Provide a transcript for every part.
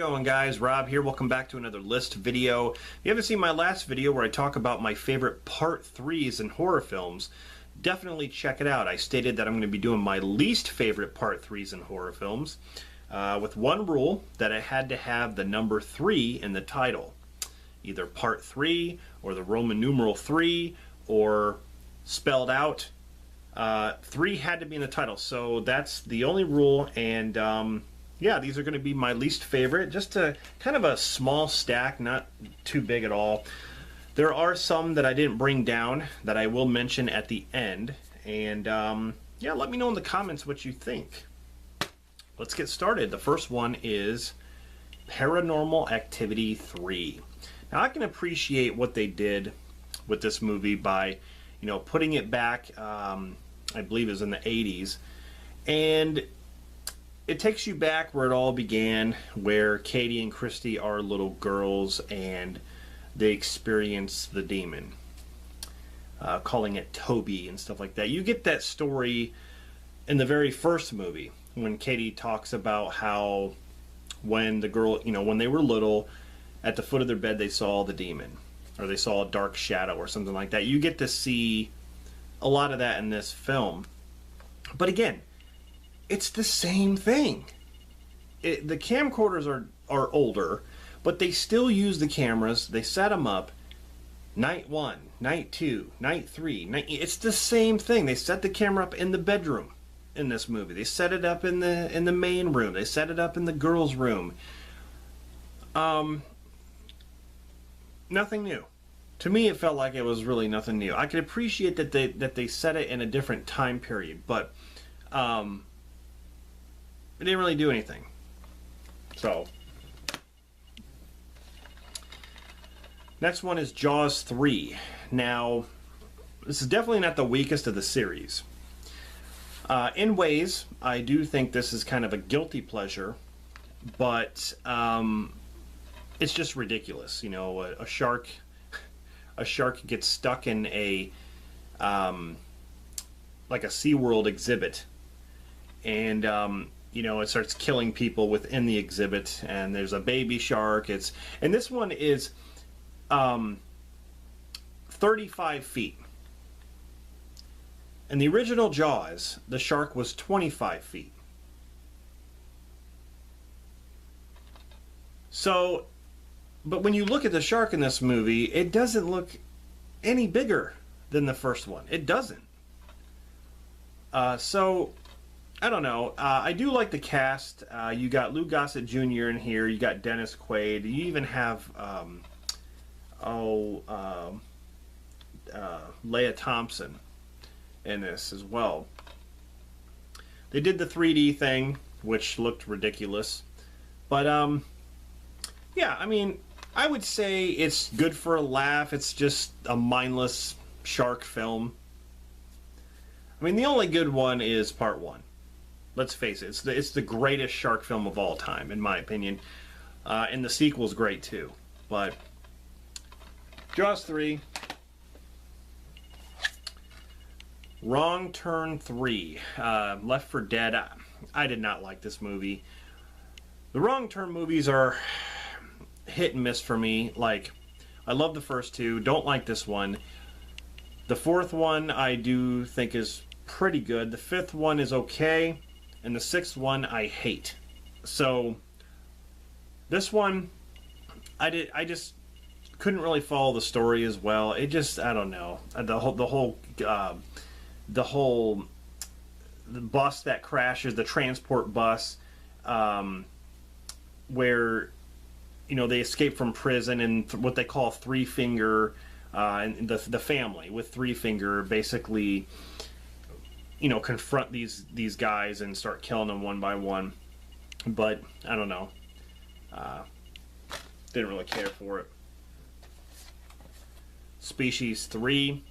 going, guys? Rob here. Welcome back to another list video. If you haven't seen my last video where I talk about my favorite part 3s in horror films, definitely check it out. I stated that I'm going to be doing my least favorite part 3s in horror films with one rule, that I had to have the number 3 in the title. Either part 3 or the Roman numeral 3 or spelled out. 3 had to be in the title, so that's the only rule. And yeah, these are going to be my least favorite. Just a kind of a small stack, not too big at all. There are some that I didn't bring down that I will mention at the end. And yeah, let me know in the comments what you think. Let's get started. The first one is Paranormal Activity 3. Now, I can appreciate what they did with this movie by, you know, putting it back, I believe it was in the 80s. And it takes you back where it all began, where Katie and Christy are little girls and they experience the demon, calling it Toby and stuff like that. You get that story in the very first movie when Katie talks about how when the girl, you know, when they were little, at the foot of their bed they saw the demon, or they saw a dark shadow or something like that. You get to see a lot of that in this film. But again, it's the same thing. The camcorders are older, but they still use the cameras. They set them up. Night 1, night 2, night 3. It's the same thing. They set the camera up in the bedroom in this movie. They set it up in the main room. They set it up in the girls' room. Nothing new. To me, it felt like it was really nothing new. I could appreciate that they set it in a different time period, but it didn't really do anything. So, next one is Jaws 3. Now, this is definitely not the weakest of the series. In ways, I do think this is kind of a guilty pleasure, but it's just ridiculous. You know, a shark gets stuck in a like a SeaWorld exhibit, and you know, it starts killing people within the exhibit, and there's a baby shark. And this one is 35 feet. In the original Jaws, the shark was 25 feet. So, but when you look at the shark in this movie, it doesn't look any bigger than the first one. It doesn't. So, I don't know. I do like the cast. You got Lou Gossett Jr. in here. You got Dennis Quaid. You even have Leah Thompson in this as well. They did the 3D thing, which looked ridiculous. But, yeah, I mean, I would say it's good for a laugh. It's just a mindless shark film. I mean, the only good one is part 1. Let's face it, it's the greatest shark film of all time, in my opinion. And the sequel's great too. But Jaws 3. Wrong Turn 3. Left 4 Dead. I did not like this movie. The Wrong Turn movies are hit and miss for me. Like, I love the first 2. Don't like this one. The 4th one I do think is pretty good. The 5th one is okay. And the 6th one I hate. So this one, I just couldn't really follow the story as well. It just, I don't know, the bus that crashes, the transport bus, where, you know, they escape from prison, and what they call Three Finger, and the family with Three Finger basically, you know, confront these guys and start killing them one by one. But I don't know, didn't really care for it. Species 3.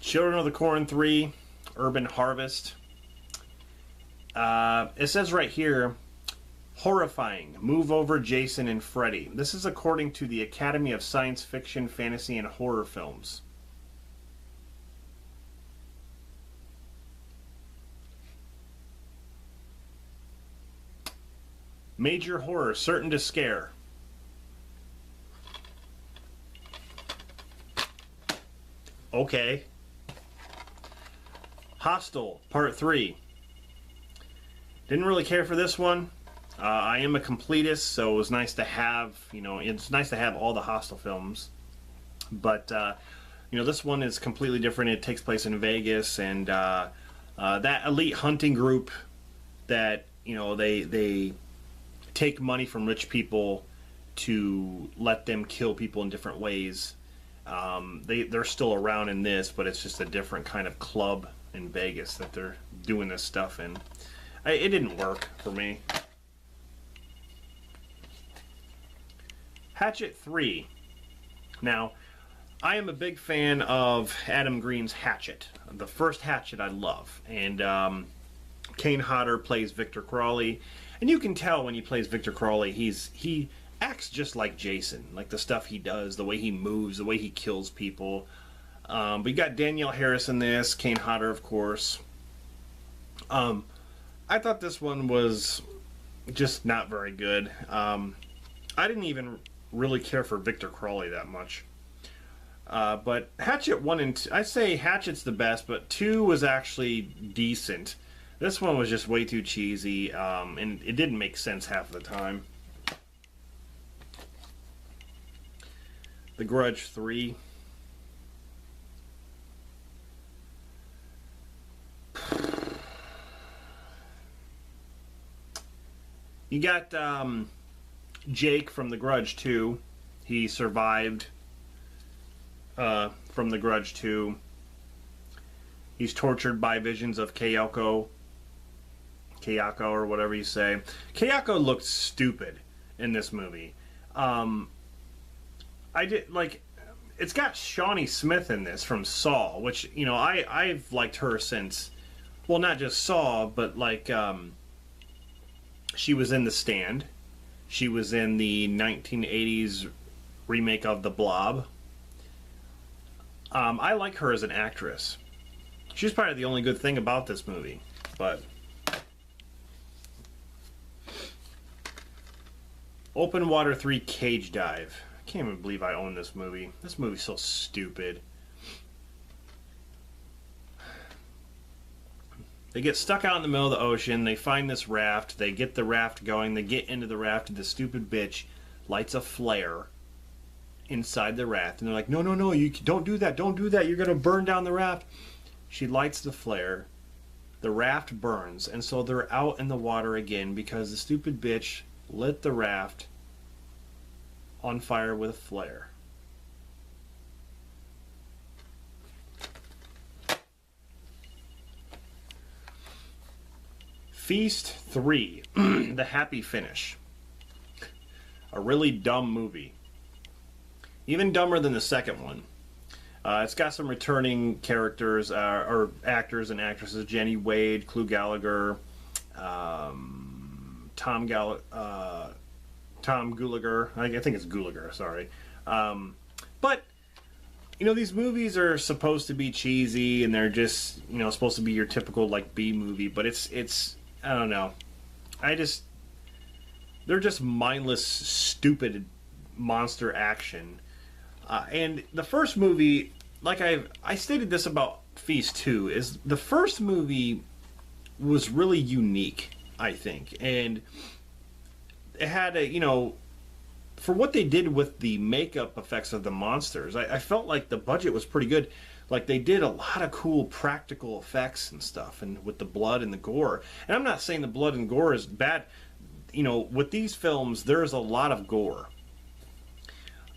Children of the Corn 3. Urban Harvest. It says right here, Horrifying. Move over Jason and Freddy. This is according to the Academy of Science Fiction, Fantasy, and Horror Films. Major horror, certain to scare. Okay. Hostel, Part 3. Didn't really care for this one. I am a completist, so it was nice to have, it's nice to have all the Hostel films. But, this one is completely different. It takes place in Vegas, and that elite hunting group that, they take money from rich people to let them kill people in different ways. They're still around in this, but it's just a different kind of club in Vegas that they're doing this stuff in. It didn't work for me. Hatchet 3. Now, I am a big fan of Adam Green's Hatchet. The first Hatchet I love. And Kane Hodder plays Victor Crawley. And you can tell when he plays Victor Crawley, he acts just like Jason. Like the stuff he does, the way he moves, the way he kills people. But you got Danielle Harris in this, Kane Hodder, of course. I thought this one was just not very good. I didn't even really care for Victor Crawley that much. But Hatchet 1 and 2, I say Hatchet's the best, but 2 was actually decent. This one was just way too cheesy, and it didn't make sense half the time. The Grudge 3. You got Jake from The Grudge 2. He survived from The Grudge 2. He's tortured by visions of Kayako or whatever you say. Kayako looked stupid in this movie. It's got Shawnee Smith in this from Saw, which, I've liked her since, well, not just Saw, but she was in The Stand. She was in the 1980s remake of The Blob. I like her as an actress. She's probably the only good thing about this movie, but Open Water 3 Cage Dive. I can't even believe I own this movie. This movie's so stupid. They get stuck out in the middle of the ocean. They find this raft. They get the raft going. They get into the raft, and the stupid bitch lights a flare inside the raft. And they're like, no, you don't do that. Don't do that. You're going to burn down the raft. She lights the flare. The raft burns. And so they're out in the water again because the stupid bitch lit the raft on fire with a flare. Feast 3, The Happy Finish. A really dumb movie. Even dumber than the second one. It's got some returning characters, or actors and actresses. Jenny Wade, Clu Gallagher, Tom Gallagher, I think it's Gulager, sorry. But, these movies are supposed to be cheesy, and they're just, supposed to be your typical, B movie, but it's I don't know. They're just mindless, stupid monster action. And the first movie, I stated this about Feast 2, is the first movie was really unique, I think. And it had for what they did with the makeup effects of the monsters, I felt like the budget was pretty good. They did a lot of cool practical effects and stuff, and with the blood and the gore. And I'm not saying the blood and gore is bad. With these films, there's a lot of gore.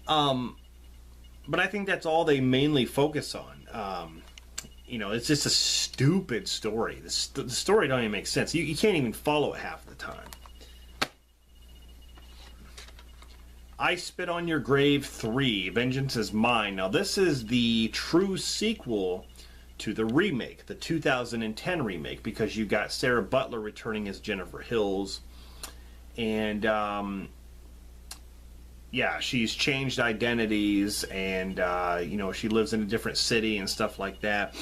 But I think that's all they mainly focus on. It's just a stupid story. The story don't even make sense. You can't even follow it half the time. I Spit on Your Grave 3, Vengeance is Mine. Now, this is the true sequel to the remake, the 2010 remake, because you got Sarah Butler returning as Jennifer Hills, and yeah, she's changed identities, and you know, she lives in a different city and stuff like that.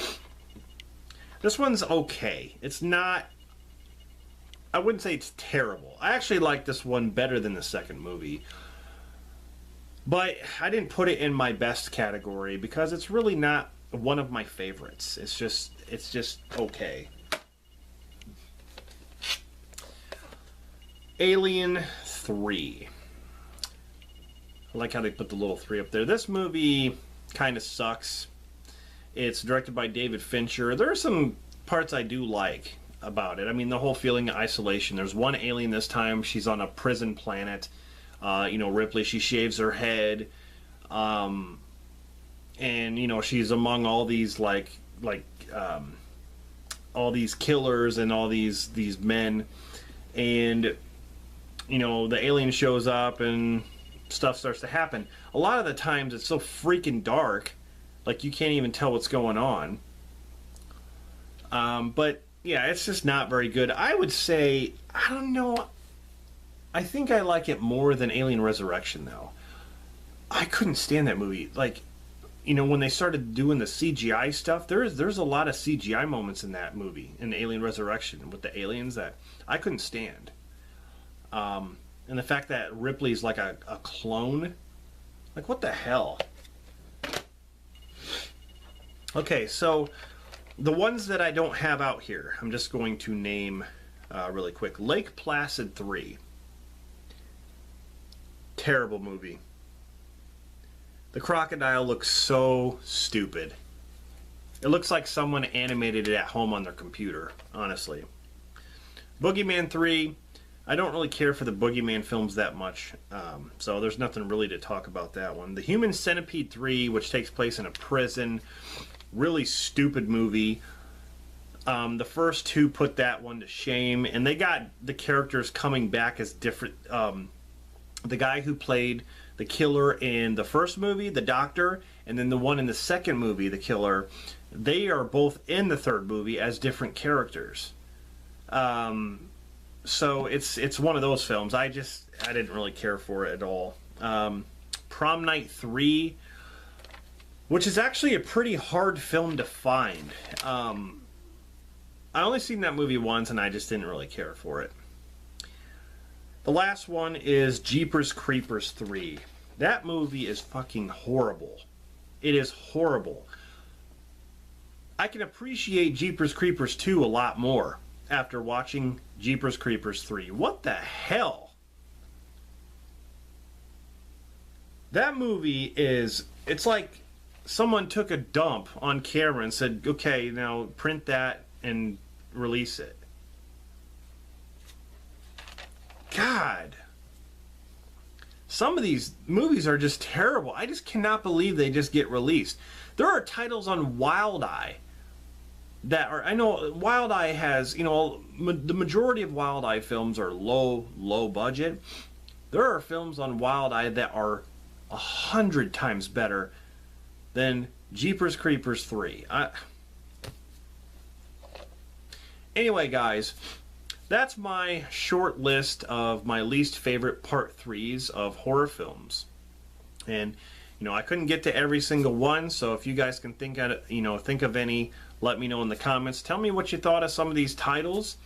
This one's okay. It's not, I wouldn't say it's terrible. I actually like this one better than the second movie. But I didn't put it in my best category because it's really not one of my favorites. It's just okay. Alien 3. I like how they put the little 3 up there. This movie kind of sucks. It's directed by David Fincher. There are some parts I do like about it. I mean, the whole feeling of isolation. There's one alien this time. She's on a prison planet. You know, Ripley, she shaves her head. And, you know, she's among all these, all these killers and all these men. And, you know, the alien shows up and stuff starts to happen. A lot of the times it's so freaking dark, like you can't even tell what's going on. But yeah, it's just not very good. I would say, I don't know, I think I like it more than Alien Resurrection though. I couldn't stand that movie. Like, you know, when they started doing the CGI stuff, there's a lot of CGI moments in that movie, in Alien Resurrection, with the aliens that I couldn't stand. And the fact that Ripley's like a clone, like what the hell? Okay, so the ones that I don't have out here, I'm just going to name really quick. Lake Placid 3. Terrible movie. The crocodile looks so stupid. It looks like someone animated it at home on their computer, honestly. Boogeyman 3. I don't really care for the Boogeyman films that much, so there's nothing really to talk about that one. The Human Centipede 3, which takes place in a prison. Really stupid movie. The first two put that one to shame, and they got the characters coming back as different. The guy who played the killer in the first movie, the doctor, and then the one in the second movie, the killer, they are both in the third movie as different characters. So it's one of those films. I didn't really care for it at all. Prom Night 3, which is actually a pretty hard film to find. I only seen that movie once and I just didn't really care for it. The last one is Jeepers Creepers 3. That movie is fucking horrible. It is horrible. I can appreciate Jeepers Creepers 2 a lot more after watching Jeepers Creepers 3. What the hell? That movie is, it's like someone took a dump on camera and said, okay, now print that and release it. God. Some of these movies are just terrible. I just cannot believe they just get released. There are titles on Wild Eye that are, I know Wild Eye has, you know, the majority of Wild Eye films are low budget. There are films on Wild Eye that are 100 times better than Jeepers Creepers 3. Anyway, guys, that's my short list of my least favorite part 3s of horror films. And, you know, I couldn't get to every single one, so if you guys can think of any, let me know in the comments. Tell me what you thought of some of these titles.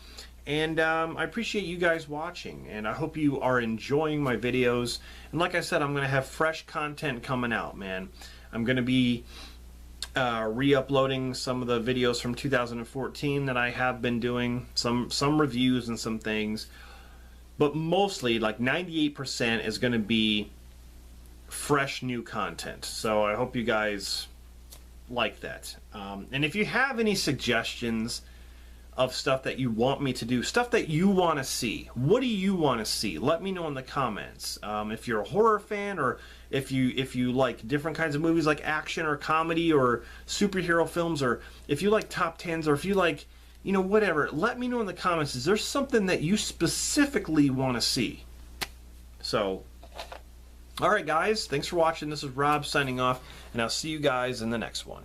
And I appreciate you guys watching, and I hope you are enjoying my videos. And like I said, I'm going to have fresh content coming out, man. I'm going to be re-uploading some of the videos from 2014 that I have been doing, some reviews and some things. But mostly, like 98% is going to be fresh new content. So I hope you guys like that. And if you have any suggestions of stuff that you want me to do, stuff that you want to see, what do you want to see? Let me know in the comments. If you're a horror fan, or if you like different kinds of movies like action or comedy or superhero films, or if you like top 10s, or if you like, you know, whatever, let me know in the comments. Is there something that you specifically want to see? So, alright guys, thanks for watching. This is Rob signing off, and I'll see you guys in the next one.